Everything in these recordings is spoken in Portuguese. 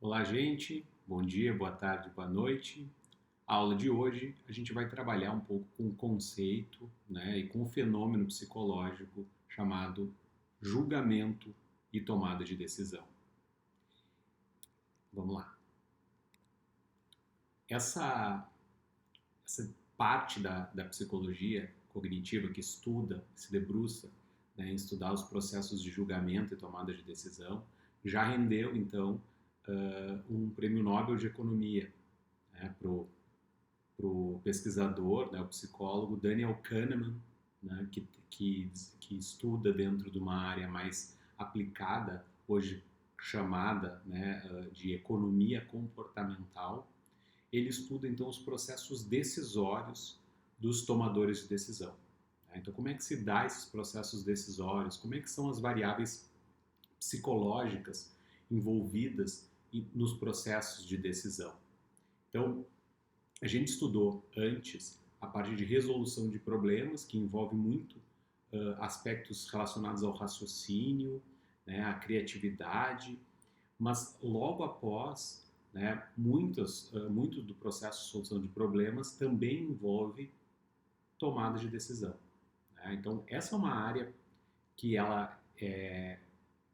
Olá, gente. Bom dia, boa tarde, boa noite. A aula de hoje a gente vai trabalhar um pouco com o conceito, né, e com o fenômeno psicológico chamado julgamento e tomada de decisão. Vamos lá. Essa parte da psicologia cognitiva que estuda, se debruça, né, em estudar os processos de julgamento e tomada de decisão, já rendeu, então, um prêmio Nobel de Economia, né, para o pesquisador, né, o psicólogo Daniel Kahneman, né, que estuda dentro de uma área mais aplicada, hoje chamada, né, de economia comportamental. Ele estuda então os processos decisórios dos tomadores de decisão. Né? Então, como é que se dá esses processos decisórios? Como é que são as variáveis psicológicas envolvidas nos processos de decisão? Então, a gente estudou antes a parte de resolução de problemas, que envolve muito aspectos relacionados ao raciocínio, né, à criatividade, mas logo após, né, muito do processo de solução de problemas também envolve tomada de decisão. Né? Então, essa é uma área que ela é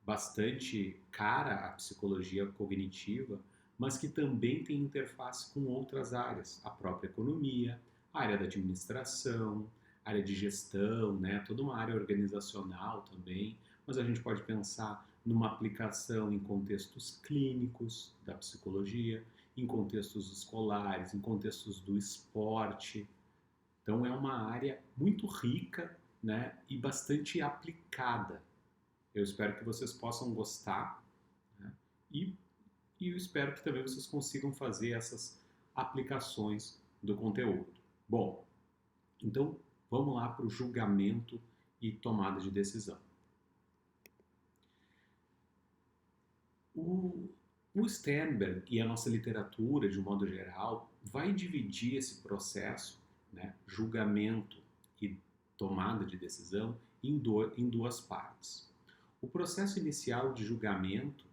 bastante cara à psicologia cognitiva, mas que também tem interface com outras áreas, a própria economia, a área da administração, a área de gestão, né? Toda uma área organizacional também, mas a gente pode pensar numa aplicação em contextos clínicos da psicologia, em contextos escolares, em contextos do esporte. Então é uma área muito rica, né, e bastante aplicada. Eu espero que vocês possam gostar, né, e eu espero que também vocês consigam fazer essas aplicações do conteúdo. Bom, então vamos lá para o julgamento e tomada de decisão. O Sternberg e a nossa literatura, de um modo geral, vai dividir esse processo, né, julgamento e tomada de decisão, em duas partes. O processo inicial de julgamento,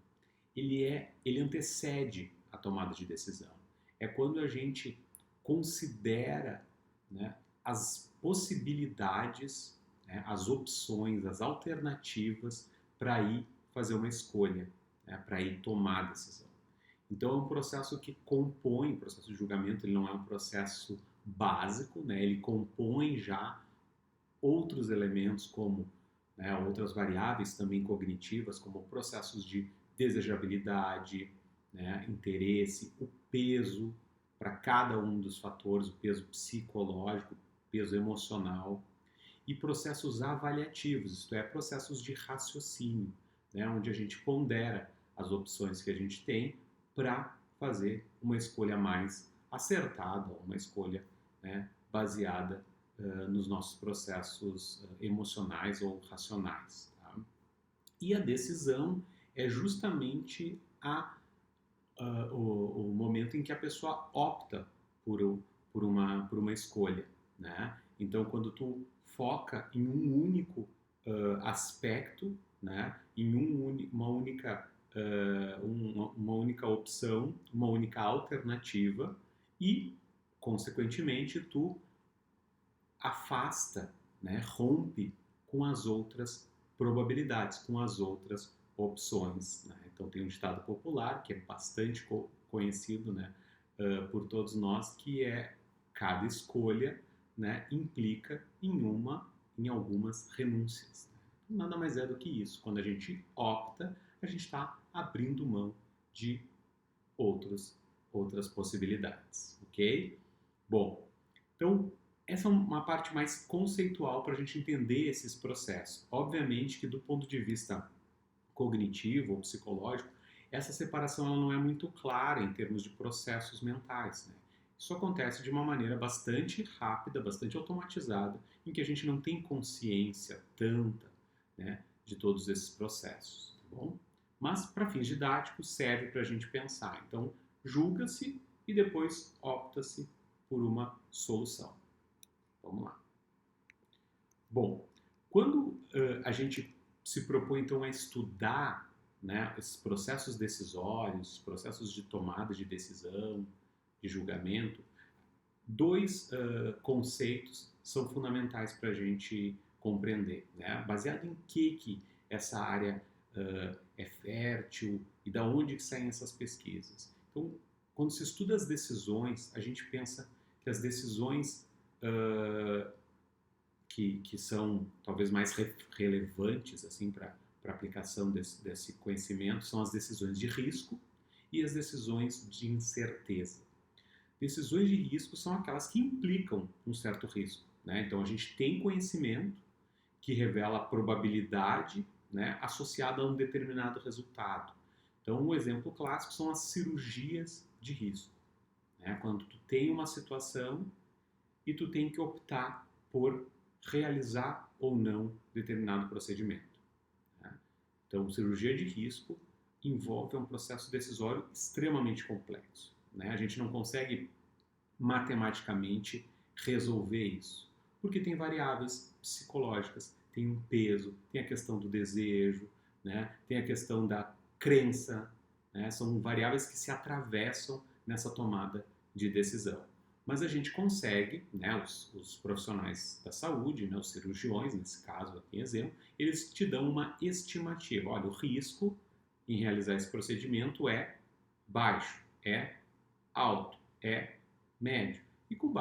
ele antecede a tomada de decisão. É quando a gente considera, né, as possibilidades, né, as opções, as alternativas para ir fazer uma escolha, né, para ir tomar a decisão. Então é um processo que compõe, o processo de julgamento ele não é um processo básico, né, ele compõe já outros elementos como, né, outras variáveis também cognitivas, como processos de desejabilidade, né, interesse, o peso para cada um dos fatores, o peso psicológico, o peso emocional, e processos avaliativos, isto é, processos de raciocínio, né, onde a gente pondera as opções que a gente tem para fazer uma escolha mais acertada, uma escolha, né, baseada nos nossos processos emocionais ou racionais. Tá? E a decisão é justamente o momento em que a pessoa opta por uma escolha. Né? Então, quando tu foca em um único aspecto, né? Em uma única opção, uma única alternativa e, consequentemente, tu afasta, né, rompe com as outras probabilidades, com as outras opções. Né? Então tem um ditado popular que é bastante conhecido, né, por todos nós, que é cada escolha, né, implica em algumas renúncias. Né? Nada mais é do que isso. Quando a gente opta, a gente está abrindo mão de outras possibilidades, ok? Bom, então essa é uma parte mais conceitual para a gente entender esses processos. Obviamente que do ponto de vista cognitivo ou psicológico, essa separação ela não é muito clara em termos de processos mentais. Né? Isso acontece de uma maneira bastante rápida, bastante automatizada, em que a gente não tem consciência tanta, né, de todos esses processos. Tá bom? Mas, para fins didáticos, serve para a gente pensar. Então, julga-se e depois opta-se por uma solução. Vamos lá. Bom, quando a gente se propõe então a estudar né, esses processos decisórios, processos de tomada de decisão, de julgamento, dois conceitos são fundamentais para a gente compreender, né? Baseado em que essa área é fértil e da onde que saem essas pesquisas. Então, quando se estuda as decisões, a gente pensa que as decisões que são talvez mais relevantes assim para a aplicação desse conhecimento são as decisões de risco e as decisões de incerteza. Decisões de risco são aquelas que implicam um certo risco, né? Então a gente tem conhecimento que revela a probabilidade, né, associada a um determinado resultado. Então um exemplo clássico são as cirurgias de risco, né? Quando tu tem uma situação e tu tem que optar por realizar ou não determinado procedimento, né? Então cirurgia de risco envolve um processo decisório extremamente complexo, né? A gente não consegue matematicamente resolver isso, porque tem variáveis psicológicas, tem um peso, tem a questão do desejo, né? Tem a questão da crença, né? São variáveis que se atravessam nessa tomada de decisão. Mas a gente consegue, né, os profissionais da saúde, né, os cirurgiões, nesse caso aqui em exemplo, eles te dão uma estimativa. Olha, o risco em realizar esse procedimento é baixo, é alto, é médio. E com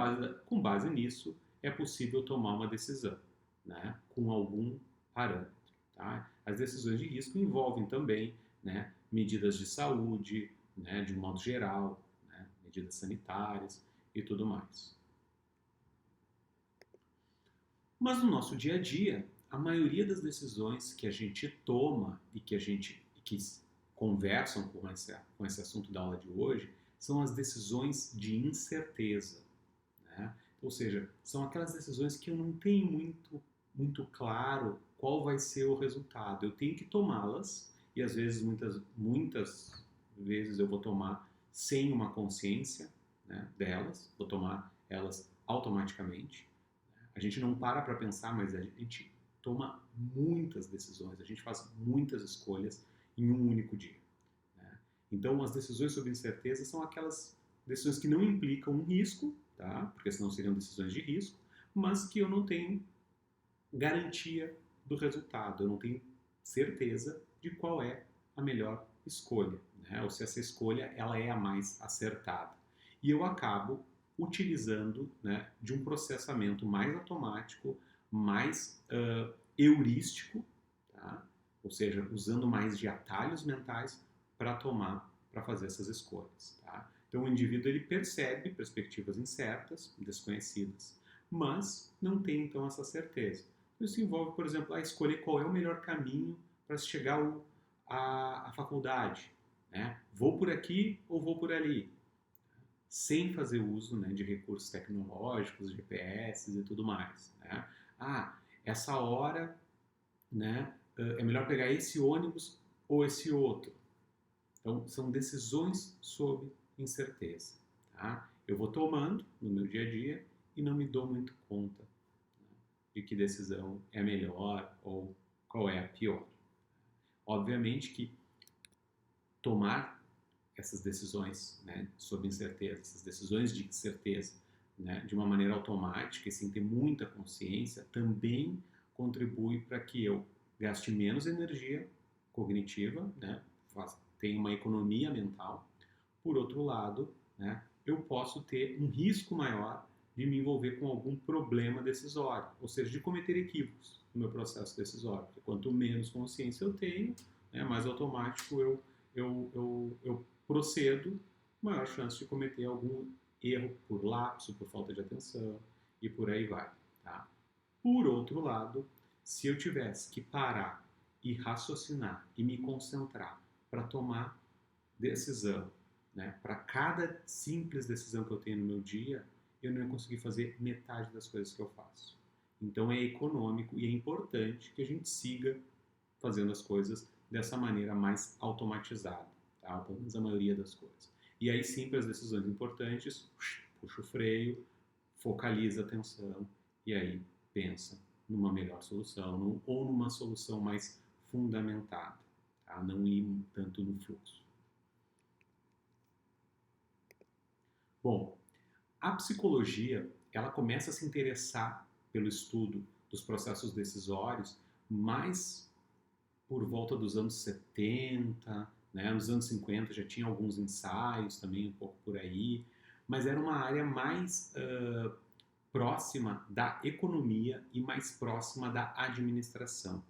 base nisso é possível tomar uma decisão, né, com algum parâmetro. Tá? As decisões de risco envolvem também, né, medidas de saúde, né, de um modo geral, né, medidas sanitárias e tudo mais. Mas no nosso dia a dia, a maioria das decisões que a gente toma e que conversam com esse assunto da aula de hoje são as decisões de incerteza, né? Ou seja, são aquelas decisões que eu não tenho muito claro qual vai ser o resultado. Eu tenho que tomá-las e às vezes muitas vezes eu vou tomar sem uma consciência, né, delas, vou tomar elas automaticamente. A gente não para pensar, mas a gente toma muitas decisões, a gente faz muitas escolhas em um único dia, né? Então, as decisões sobre incerteza são aquelas decisões que não implicam um risco, tá? Porque senão seriam decisões de risco, mas que eu não tenho garantia do resultado, eu não tenho certeza de qual é a melhor escolha, né? Ou se essa escolha ela é a mais acertada. E eu acabo utilizando, né, de um processamento mais automático, mais heurístico, tá? Ou seja, usando mais de atalhos mentais para fazer essas escolhas. Tá? Então o indivíduo ele percebe perspectivas incertas, desconhecidas, mas não tem então essa certeza. Isso envolve, por exemplo, a escolher qual é o melhor caminho para chegar à faculdade, né? Vou por aqui ou vou por ali? Sem fazer uso, né, de recursos tecnológicos, GPS e tudo mais, né? Essa hora, né, é melhor pegar esse ônibus ou esse outro. Então, são decisões sob incerteza. Tá? Eu vou tomando no meu dia a dia e não me dou muito conta, né, de que decisão é melhor ou qual é a pior. Obviamente que tomar essas decisões, né, sob incerteza, essas decisões de incerteza, né, de uma maneira automática e sem ter muita consciência, também contribui para que eu gaste menos energia cognitiva, né, tenha uma economia mental. Por outro lado, né, eu posso ter um risco maior de me envolver com algum problema decisório, ou seja, de cometer equívocos no meu processo decisório. Porque quanto menos consciência eu tenho, né, mais automático eu procedo, maior chance de cometer algum erro por lapso, por falta de atenção e por aí vai. Tá? Por outro lado, se eu tivesse que parar e raciocinar e me concentrar para tomar decisão, né, para cada simples decisão que eu tenho no meu dia, eu não ia conseguir fazer metade das coisas que eu faço. Então é econômico e é importante que a gente siga fazendo as coisas dessa maneira mais automatizada, tá? Pelo menos a maioria das coisas. E aí sim, para as decisões importantes, puxa o freio, focaliza a atenção e aí pensa numa melhor solução ou numa solução mais fundamentada. tá? Não ir tanto no fluxo. Bom, a psicologia, ela começa a se interessar pelo estudo dos processos decisórios mais por volta dos anos 70, né? Nos anos 50 já tinha alguns ensaios também um pouco por aí, mas era uma área mais próxima da economia e mais próxima da administração.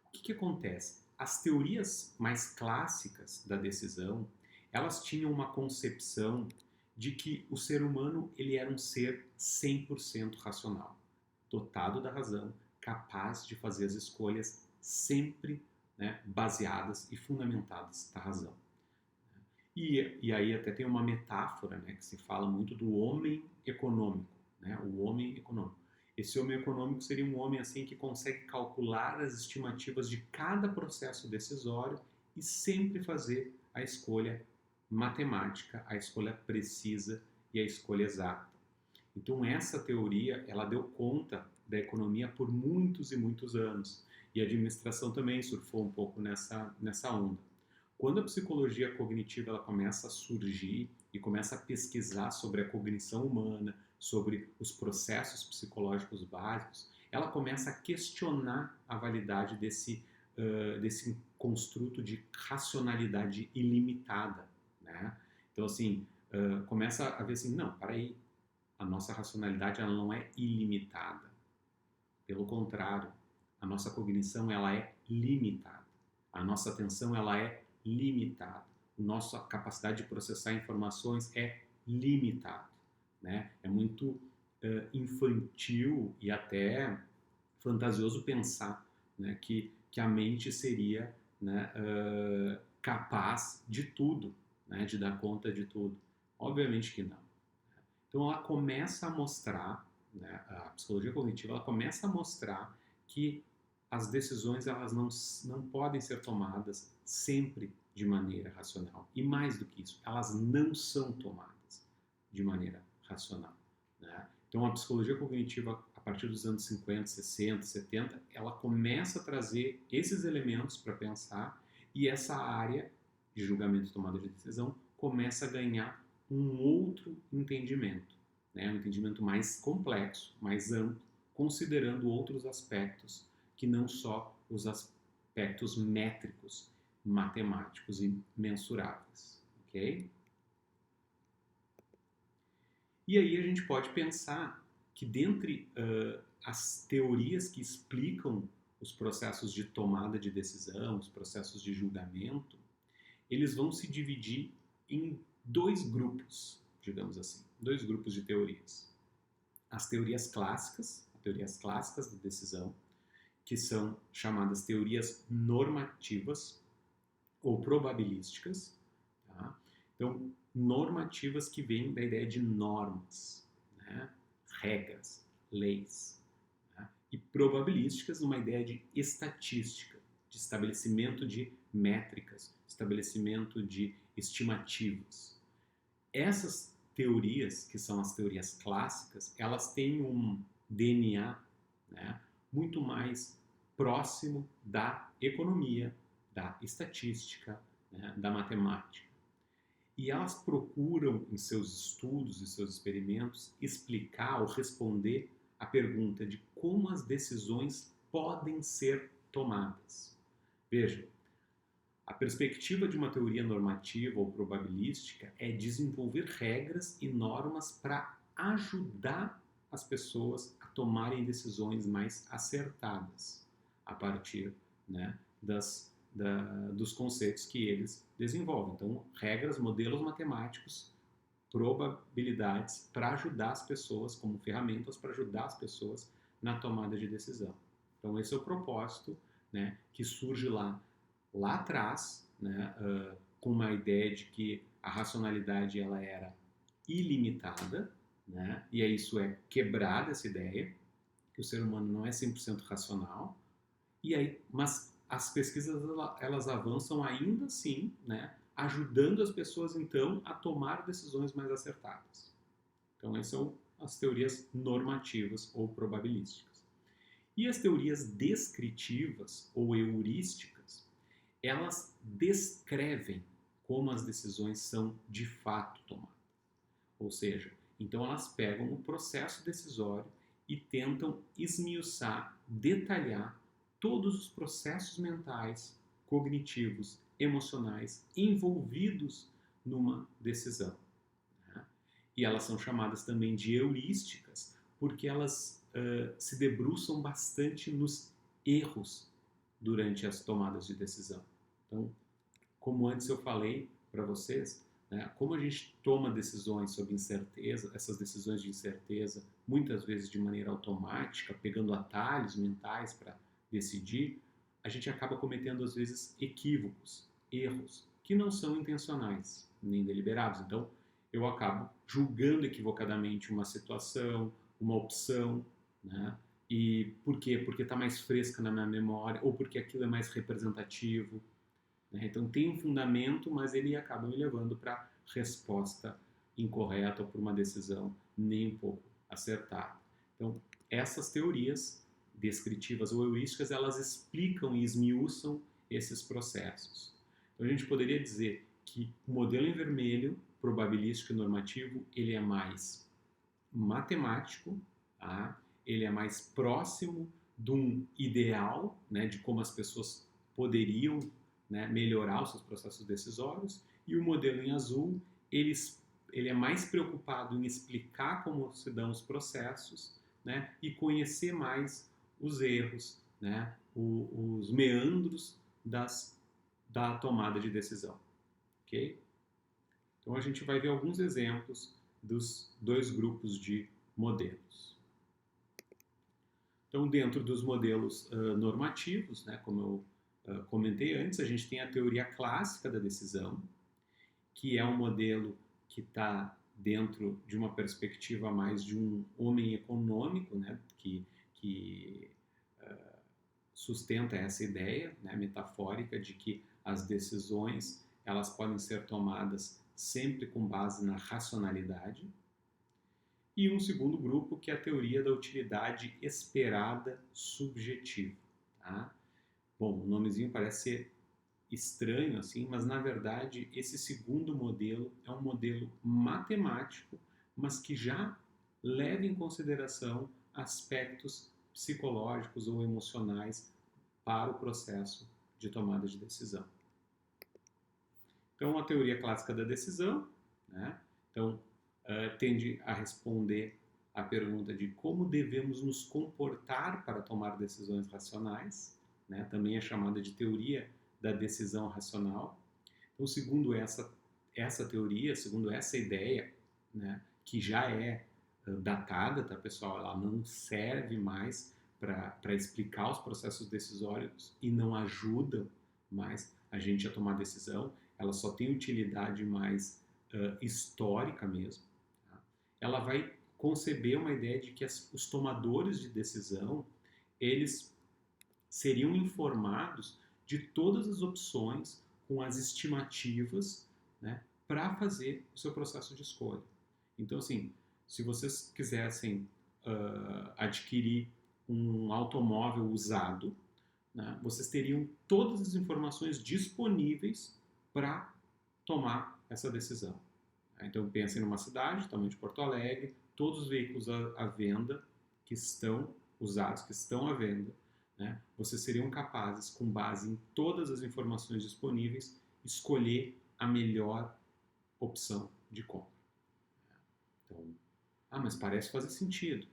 O que acontece? As teorias mais clássicas da decisão, elas tinham uma concepção de que o ser humano ele era um ser 100% racional, dotado da razão, capaz de fazer as escolhas sempre, né, baseadas e fundamentadas na razão. E aí até tem uma metáfora, né, que se fala muito do homem econômico, né, o homem econômico. Esse homem econômico seria um homem assim que consegue calcular as estimativas de cada processo decisório e sempre fazer a escolha matemática, a escolha precisa e a escolha exata. Então essa teoria, ela deu conta da economia por muitos e muitos anos. E a administração também surfou um pouco nessa onda. Quando a psicologia cognitiva ela começa a surgir e começa a pesquisar sobre a cognição humana, sobre os processos psicológicos básicos, ela começa a questionar a validade desse construto de racionalidade ilimitada, né? Então, assim, começa a ver assim, não, para aí, a nossa racionalidade ela não é ilimitada. Pelo contrário, a nossa cognição ela é limitada. A nossa atenção ela é limitada. A nossa capacidade de processar informações é limitada, né? É muito infantil e até fantasioso pensar, né, que a mente seria, né, capaz de tudo, né, de dar conta de tudo. Obviamente que não. Então ela começa a mostrar, né, a psicologia cognitiva ela começa a mostrar que as decisões elas não podem ser tomadas sempre de maneira racional. E mais do que isso, elas não são tomadas de maneira racional, né? Então a psicologia cognitiva, a partir dos anos 50, 60, 70, ela começa a trazer esses elementos para pensar e essa área de julgamento e tomada de decisão começa a ganhar um outro entendimento, né? Um entendimento mais complexo, mais amplo, considerando outros aspectos que não só os aspectos métricos, matemáticos e mensuráveis, ok? E aí a gente pode pensar que dentre as teorias que explicam os processos de tomada de decisão, os processos de julgamento, eles vão se dividir em dois grupos, digamos assim, dois grupos de teorias. As teorias clássicas da decisão, que são chamadas teorias normativas ou probabilísticas, tá? Então, normativas que vêm da ideia de normas, né? Regras, leis, né? E probabilísticas numa ideia de estatística, de estabelecimento de métricas, estabelecimento de estimativas. Essas teorias, que são as teorias clássicas, elas têm um DNA, né, muito mais próximo da economia, da estatística, né, da matemática. E elas procuram, em seus estudos e seus experimentos, explicar ou responder a pergunta de como as decisões podem ser tomadas. Veja, a perspectiva de uma teoria normativa ou probabilística é desenvolver regras e normas para ajudar as pessoas a tomarem decisões mais acertadas a partir, né, dos conceitos que eles desenvolvem. Então, regras, modelos matemáticos, probabilidades para ajudar as pessoas, como ferramentas para ajudar as pessoas na tomada de decisão. Então, esse é o propósito, né, que surge lá atrás, né, com uma ideia de que a racionalidade ela era ilimitada, né, e aí isso é quebrada essa ideia, que o ser humano não é 100% racional, e aí, mas as pesquisas elas avançam ainda assim, né, ajudando as pessoas então a tomar decisões mais acertadas. Então essas são as teorias normativas ou probabilísticas. E as teorias descritivas ou heurísticas, elas descrevem como as decisões são de fato tomadas. Ou seja, então elas pegam o processo decisório e tentam esmiuçar, detalhar todos os processos mentais, cognitivos, emocionais envolvidos numa decisão. Né? E elas são chamadas também de heurísticas, porque elas se debruçam bastante nos erros durante as tomadas de decisão. Então, como antes eu falei para vocês, né, como a gente toma decisões sobre incerteza, essas decisões de incerteza, muitas vezes de maneira automática, pegando atalhos mentais para decidir, a gente acaba cometendo às vezes equívocos, erros, que não são intencionais nem deliberados. Então, eu acabo julgando equivocadamente uma situação, uma opção, né? E por quê? Porque está mais fresca na minha memória, ou porque aquilo é mais representativo. Né? Então tem um fundamento, mas ele acaba me levando para resposta incorreta ou para uma decisão nem um pouco acertada. Então, essas teorias descritivas ou heurísticas, elas explicam e esmiuçam esses processos. Então, a gente poderia dizer que o modelo em vermelho, probabilístico e normativo, ele é mais matemático, tá? Ele é mais próximo de um ideal, né, de como as pessoas poderiam, né, melhorar os seus processos decisórios, e o modelo em azul, ele é mais preocupado em explicar como se dão os processos, né, e conhecer mais os erros, né, os meandros da tomada de decisão. Ok? Então a gente vai ver alguns exemplos dos dois grupos de modelos. Então, dentro dos modelos normativos, né, como eu comentei antes, a gente tem a teoria clássica da decisão, que é um modelo que está dentro de uma perspectiva mais de um homem econômico, né, que sustenta essa ideia, né, metafórica de que as decisões elas podem ser tomadas sempre com base na racionalidade. E um segundo grupo, que é a teoria da utilidade esperada subjetiva. Tá? Bom, o nomezinho parece ser estranho, assim, mas na verdade esse segundo modelo é um modelo matemático, mas que já leva em consideração aspectos psicológicos ou emocionais para o processo de tomada de decisão. Então, a teoria clássica da decisão, né? Então, tende a responder à pergunta de como devemos nos comportar para tomar decisões racionais, né? Também é chamada de teoria da decisão racional. Então, segundo essa teoria, segundo essa ideia, né, que já é datada, tá, pessoal? Ela não serve mais para explicar os processos decisórios e não ajuda mais a gente a tomar decisão. Ela só tem utilidade mais histórica mesmo. Tá? Ela vai conceber uma ideia de que os tomadores de decisão, eles seriam informados de todas as opções com as estimativas, né, para fazer o seu processo de escolha. Então, assim, se vocês quisessem adquirir um automóvel usado, né, vocês teriam todas as informações disponíveis para tomar essa decisão. Então, pensem numa cidade, tamanho de Porto Alegre, todos os veículos à venda que estão usados, que estão à venda, né, vocês seriam capazes, com base em todas as informações disponíveis, escolher a melhor opção de compra. Então, mas parece fazer sentido.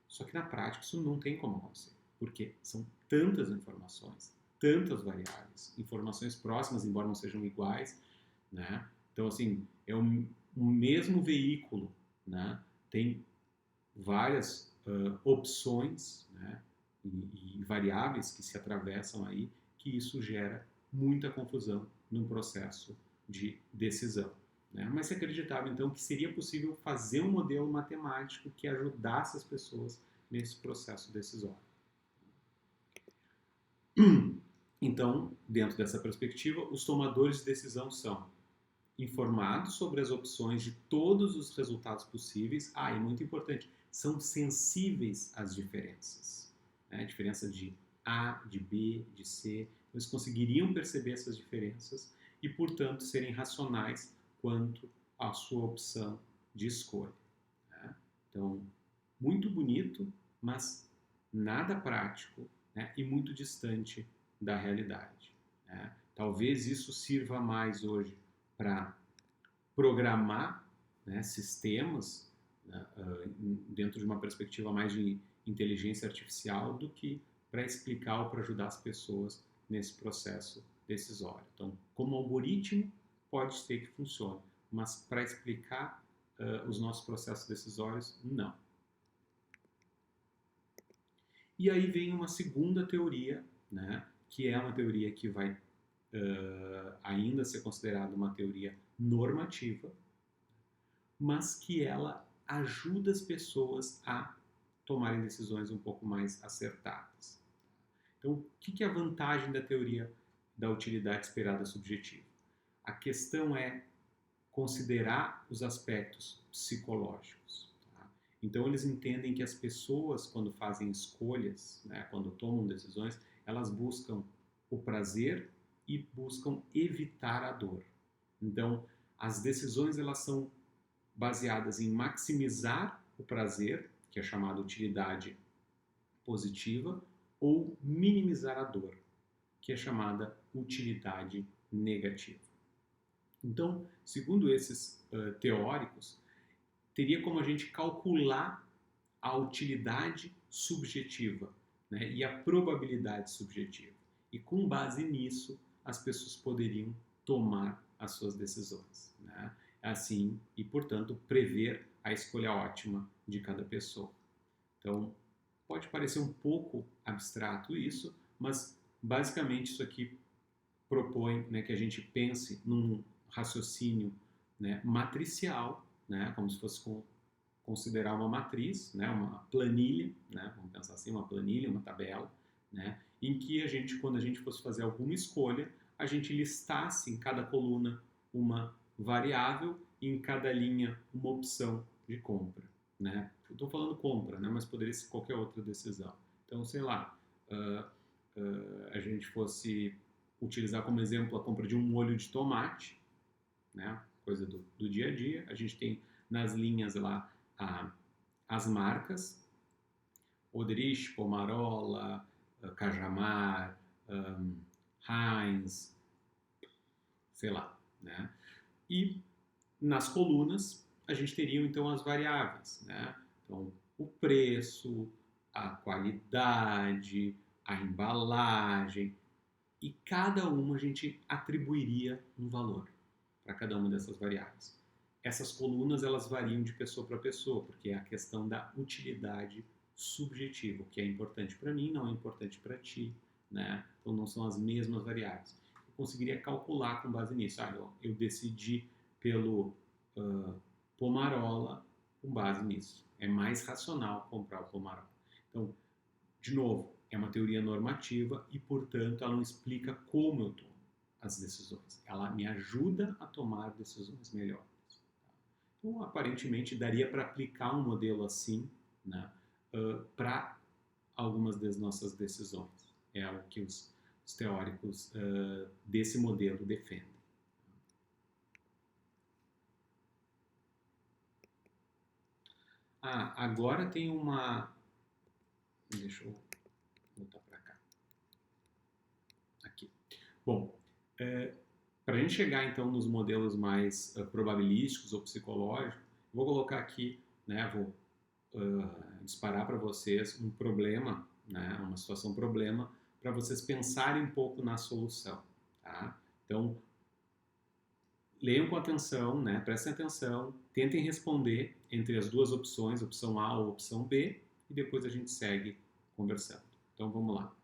Só que na prática isso não tem como acontecer, porque são tantas informações, tantas variáveis, informações próximas, embora não sejam iguais, né? Então, assim, é o mesmo veículo, né? Tem várias opções, né? E variáveis que se atravessam aí, que isso gera muita confusão no processo de decisão. Né? Mas se acreditava, então, que seria possível fazer um modelo matemático que ajudasse as pessoas nesse processo decisório. Então, dentro dessa perspectiva, os tomadores de decisão são informados sobre as opções de todos os resultados possíveis. E muito importante, são sensíveis às diferenças. Né? A diferença de A, de B, de C. Eles conseguiriam perceber essas diferenças e, portanto, serem racionais quanto à sua opção de escolha. Né? Então, muito bonito, mas nada prático, né? E muito distante da realidade. Né? Talvez isso sirva mais hoje para programar, né, sistemas, né, dentro de uma perspectiva mais de inteligência artificial do que para explicar ou para ajudar as pessoas nesse processo decisório. Então, como algoritmo, pode ser que funcione, mas para explicar os nossos processos decisórios, não. E aí vem uma segunda teoria, né, que é uma teoria que vai ainda ser considerada uma teoria normativa, mas que ela ajuda as pessoas a tomarem decisões um pouco mais acertadas. Então, o que é a vantagem da teoria da utilidade esperada subjetiva? A questão é considerar os aspectos psicológicos. Tá? Então, eles entendem que as pessoas, quando fazem escolhas, né, quando tomam decisões, elas buscam o prazer e buscam evitar a dor. Então, as decisões elas são baseadas em maximizar o prazer, que é chamada utilidade positiva, ou minimizar a dor, que é chamada utilidade negativa. Então, segundo esses teóricos, teria como a gente calcular a utilidade subjetiva, né, e a probabilidade subjetiva. E com base nisso, as pessoas poderiam tomar as suas decisões. Né? Assim, e portanto, prever a escolha ótima de cada pessoa. Então, pode parecer um pouco abstrato isso, mas basicamente isso aqui propõe, né, que a gente pense num raciocínio, né, matricial, né, como se fosse considerar uma matriz, né, uma planilha, né, vamos pensar assim, uma planilha, uma tabela, né, em que a gente, quando a gente fosse fazer alguma escolha, a gente listasse em cada coluna uma variável e em cada linha uma opção de compra. Né? Estou falando compra, né, mas poderia ser qualquer outra decisão. Então, sei lá, a gente fosse utilizar como exemplo a compra de um molho de tomate, né, coisa do dia a dia, a gente tem nas linhas lá as marcas, Oderich, Pomarola, Cajamar, Heinz, sei lá, né? E nas colunas a gente teria então as variáveis, né? Então o preço, a qualidade, a embalagem, e cada uma a gente atribuiria um valor para cada uma dessas variáveis. Essas colunas elas variam de pessoa para pessoa, porque é a questão da utilidade subjetiva, o que é importante para mim não é importante para ti, né? Então não são as mesmas variáveis. Eu conseguiria calcular com base nisso. Eu decidi pelo Pomarola com base nisso. É mais racional comprar o Pomarola. Então, de novo, é uma teoria normativa e, portanto, ela não explica como eu tomo as decisões. Ela me ajuda a tomar decisões melhores. Então, aparentemente, daria para aplicar um modelo assim, né, para algumas das nossas decisões. É o que os teóricos desse modelo defendem. Agora tem uma... Deixa eu voltar para cá. Aqui. Bom, para a gente chegar então nos modelos mais probabilísticos ou psicológicos, vou colocar aqui, né, vou disparar para vocês um problema, né, uma situação problema, para vocês pensarem um pouco na solução. Tá? Então, leiam com atenção, né, prestem atenção, tentem responder entre as duas opções, opção A ou opção B, e depois a gente segue conversando. Então vamos lá.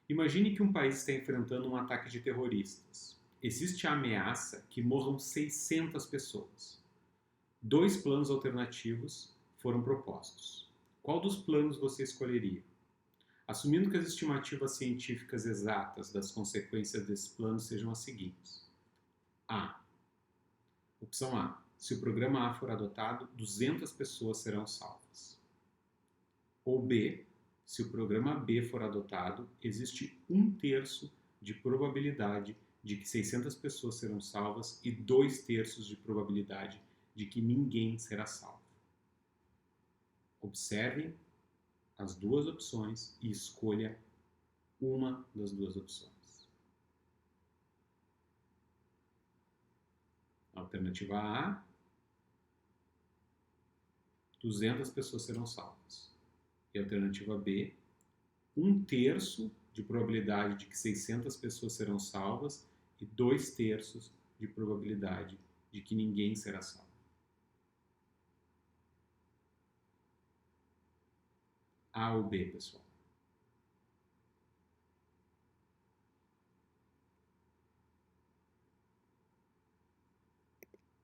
Imagine que um país está enfrentando um ataque de terroristas. Existe a ameaça que morram 600 pessoas. 2 planos alternativos foram propostos. Qual dos planos você escolheria? Assumindo que as estimativas científicas exatas das consequências desse plano sejam as seguintes. Opção A. Se o programa A for adotado, 200 pessoas serão salvas. Ou B. Se o programa B for adotado, existe 1/3 de probabilidade de que 600 pessoas serão salvas e 2/3 de probabilidade de que ninguém será salvo. Observem as duas opções e escolha uma das duas opções. Alternativa A, 200 pessoas serão salvas. E alternativa B, 1/3 de probabilidade de que 600 pessoas serão salvas e 2/3 de probabilidade de que ninguém será salvo. A ou B, pessoal?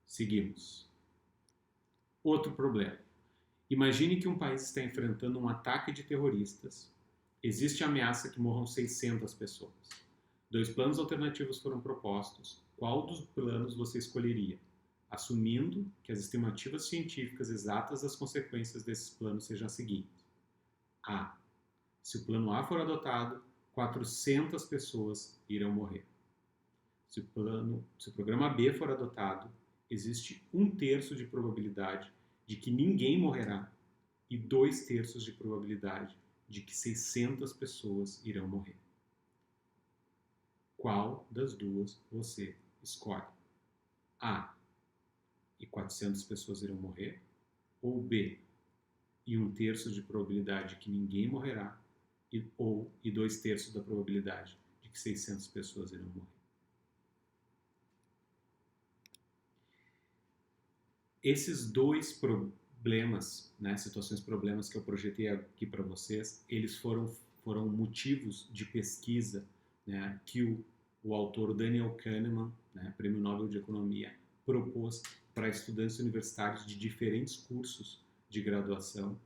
Seguimos. Outro problema. Imagine que um país está enfrentando um ataque de terroristas. Existe a ameaça que morram 600 pessoas. 2 planos alternativos foram propostos. Qual dos planos você escolheria? Assumindo que as estimativas científicas exatas das consequências desses planos sejam as seguintes. A. Se o plano A for adotado, 400 pessoas irão morrer. Se o programa B for adotado, existe 1/3 de probabilidade de que ninguém morrerá e 2/3 de probabilidade de que 600 pessoas irão morrer. Qual das duas você escolhe? A. E 400 pessoas irão morrer? Ou B. E 1/3 de probabilidade de que ninguém morrerá e 2/3 da probabilidade de que 600 pessoas irão morrer? Esses dois problemas, né, situações problemas que eu projetei aqui para vocês, eles foram motivos de pesquisa, né, que o autor Daniel Kahneman, né, Prêmio Nobel de Economia, propôs para estudantes universitários de diferentes cursos de graduação,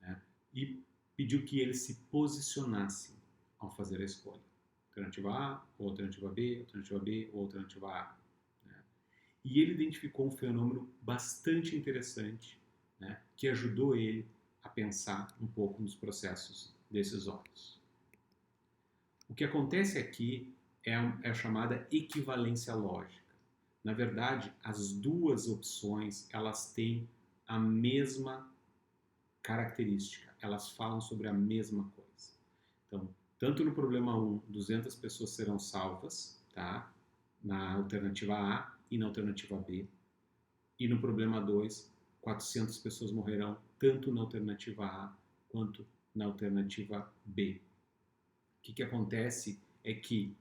né, e pediu que eles se posicionassem ao fazer a escolha. Alternativa A, ou alternativa B, alternativa B, ou alternativa A. E ele identificou um fenômeno bastante interessante, né, que ajudou ele a pensar um pouco nos processos decisórios. O que acontece aqui é a chamada equivalência lógica. Na verdade, as duas opções elas têm a mesma característica, elas falam sobre a mesma coisa. Então, tanto no problema 1, 200 pessoas serão salvas, tá? Na alternativa A, e na alternativa B. E no problema 2, 400 pessoas morrerão tanto na alternativa A quanto na alternativa B. O que acontece é que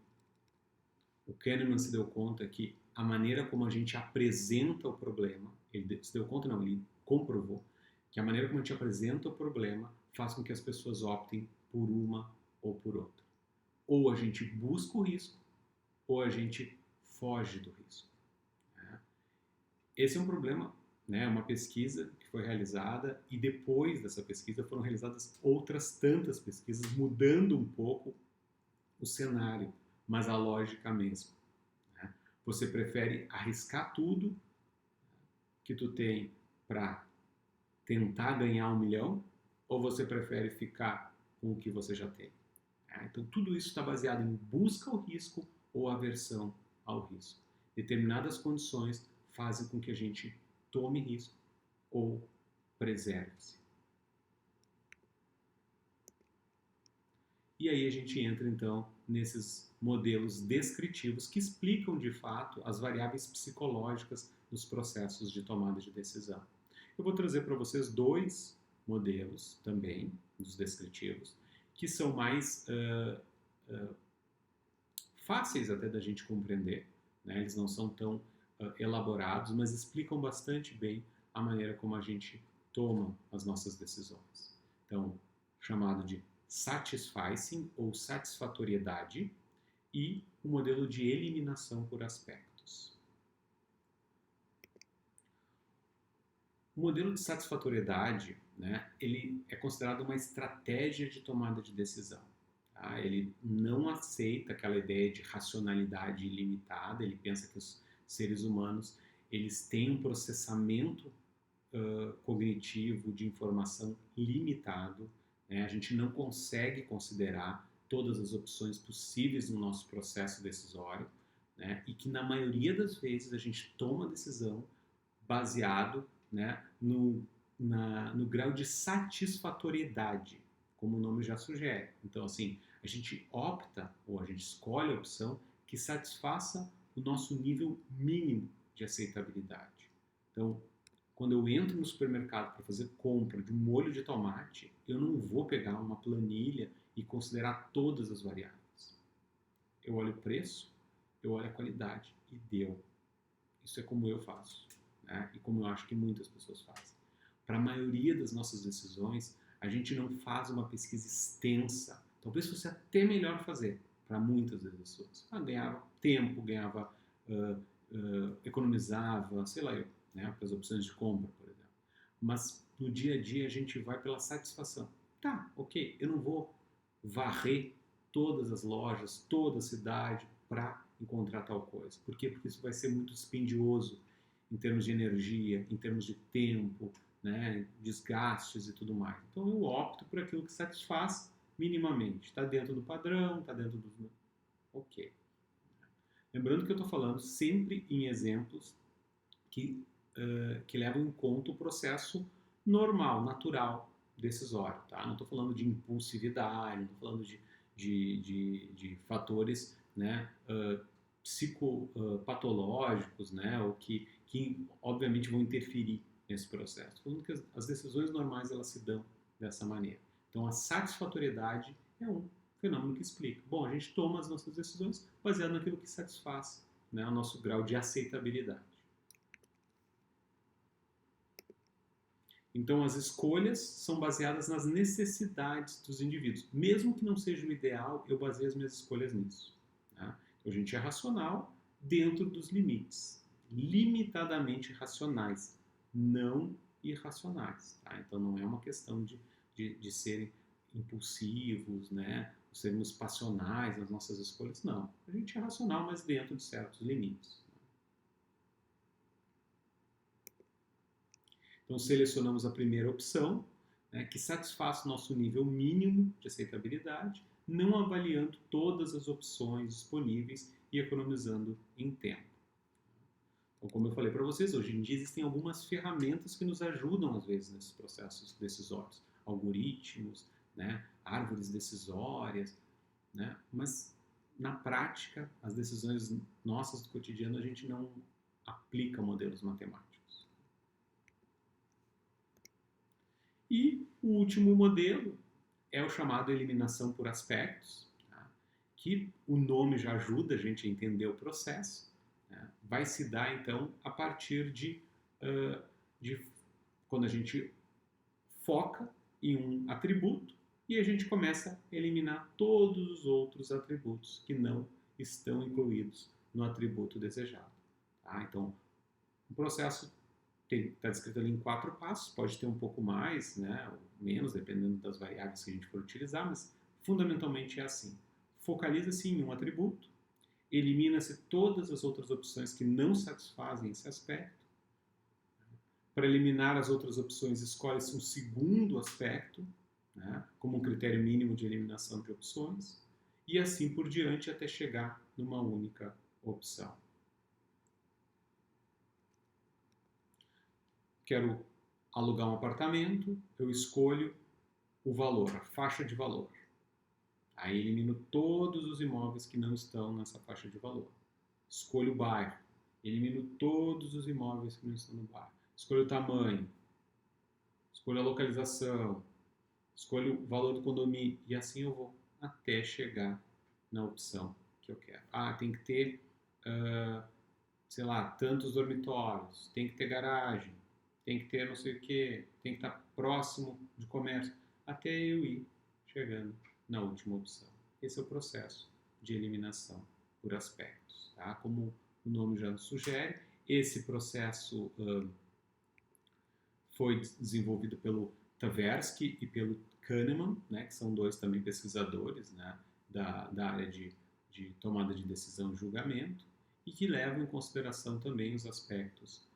o Kahneman se deu conta que a maneira como a gente apresenta o problema, ele se deu conta não, ele comprovou que a maneira como a gente apresenta o problema faz com que as pessoas optem por uma ou por outra. Ou a gente busca o risco, ou a gente foge do risco. Esse é um problema, né? Uma pesquisa que foi realizada e depois dessa pesquisa foram realizadas outras tantas pesquisas mudando um pouco o cenário, mas a lógica mesmo. Né? Você prefere arriscar tudo que tu tem para tentar ganhar 1 milhão ou você prefere ficar com o que você já tem? Então tudo isso está baseado em busca ao risco ou aversão ao risco. Determinadas condições fazem com que a gente tome risco ou preserve-se. E aí a gente entra então nesses modelos descritivos que explicam de fato as variáveis psicológicas dos processos de tomada de decisão. Eu vou trazer para vocês 2 modelos também, dos descritivos, que são mais fáceis até da gente compreender, né? Eles não são tão elaborados, mas explicam bastante bem a maneira como a gente toma as nossas decisões. Então, chamado de satisficing ou satisfatoriedade e o modelo de eliminação por aspectos. O modelo de satisfatoriedade, né, ele é considerado uma estratégia de tomada de decisão. Tá? Ele não aceita aquela ideia de racionalidade ilimitada, ele pensa que os seres humanos eles têm um processamento cognitivo de informação limitado, né? A gente não consegue considerar todas as opções possíveis no nosso processo decisório, né? E que na maioria das vezes a gente toma a decisão baseado, né, no grau de satisfatoriedade, como o nome já sugere. Então, assim, a gente opta ou a gente escolhe a opção que satisfaça o nosso nível mínimo de aceitabilidade. Então, quando eu entro no supermercado para fazer compra de um molho de tomate, eu não vou pegar uma planilha e considerar todas as variáveis. Eu olho o preço, eu olho a qualidade e deu. Isso é como eu faço, né? E como eu acho que muitas pessoas fazem. Para a maioria das nossas decisões, a gente não faz uma pesquisa extensa. Talvez fosse até melhor fazer para muitas das pessoas. Ganhava tempo, ganhava, economizava, sei lá eu, né? Para as opções de compra, por exemplo. Mas no dia a dia a gente vai pela satisfação. Tá, ok, eu não vou varrer todas as lojas, toda a cidade para encontrar tal coisa. Por quê? Porque isso vai ser muito dispendioso em termos de energia, em termos de tempo, né, desgastes e tudo mais. Então eu opto por aquilo que satisfaz minimamente. Está dentro do padrão, está dentro do... Ok. Lembrando que eu estou falando sempre em exemplos que levam em conta o processo normal, natural, decisório. Tá? Não estou falando de impulsividade, não estou falando de fatores, né, psicopatológicos, né, ou que obviamente vão interferir nesse processo. Estou falando que as decisões normais elas se dão dessa maneira. Então a satisfatoriedade é um fenômeno que explica. Bom, a gente toma as nossas decisões baseado naquilo que satisfaz, né, o nosso grau de aceitabilidade. Então, as escolhas são baseadas nas necessidades dos indivíduos. Mesmo que não seja o ideal, eu baseio as minhas escolhas nisso. Tá? Então, a gente é racional dentro dos limites, limitadamente racionais, não irracionais. Tá? Então, não é uma questão de serem impulsivos, né? Sermos passionais nas nossas escolhas, não. A gente é racional, mas dentro de certos limites. Então, selecionamos a primeira opção, né, que satisfaz o nosso nível mínimo de aceitabilidade, não avaliando todas as opções disponíveis e economizando em tempo. Então, como eu falei para vocês, hoje em dia existem algumas ferramentas que nos ajudam, às vezes, nesses processos decisórios. Algoritmos, né, árvores decisórias, né, mas, na prática, as decisões nossas do cotidiano, a gente não aplica modelos matemáticos. E o último modelo é o chamado eliminação por aspectos, tá? Que o nome já ajuda a gente a entender o processo. Né? Vai se dar, então, a partir de quando a gente foca em um atributo e a gente começa a eliminar todos os outros atributos que não estão incluídos no atributo desejado. Tá? Então, o processo está descrito ali em 4 passos, pode ter um pouco mais, né, ou menos, dependendo das variáveis que a gente for utilizar, mas fundamentalmente é assim. Foca-se em um atributo, elimina-se todas as outras opções que não satisfazem esse aspecto. Para eliminar as outras opções, escolhe-se um segundo aspecto, né, como um critério mínimo de eliminação de opções, e assim por diante até chegar numa única opção. Quero alugar um apartamento, eu escolho o valor, a faixa de valor. Aí elimino todos os imóveis que não estão nessa faixa de valor. Escolho o bairro, elimino todos os imóveis que não estão no bairro. Escolho o tamanho, escolho a localização, escolho o valor do condomínio e assim eu vou até chegar na opção que eu quero. Tem que ter, sei lá, tantos dormitórios, tem que ter garagem, tem que ter não sei o que, tem que estar próximo de comércio, até eu ir chegando na última opção. Esse é o processo de eliminação por aspectos. Tá? Como o nome já sugere, esse processo foi desenvolvido pelo Tversky e pelo Kahneman, né, que são dois também pesquisadores, né, da área de tomada de decisão e julgamento, e que levam em consideração também os aspectos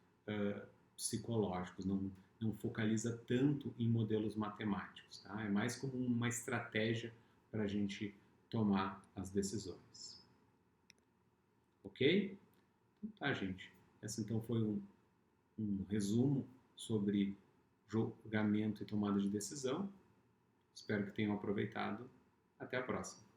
psicológicos. Não não focaliza tanto em modelos matemáticos, tá? É mais como uma estratégia para a gente tomar as decisões. Ok? Então tá, gente. Essa então foi um resumo sobre julgamento e tomada de decisão. Espero que tenham aproveitado. Até a próxima.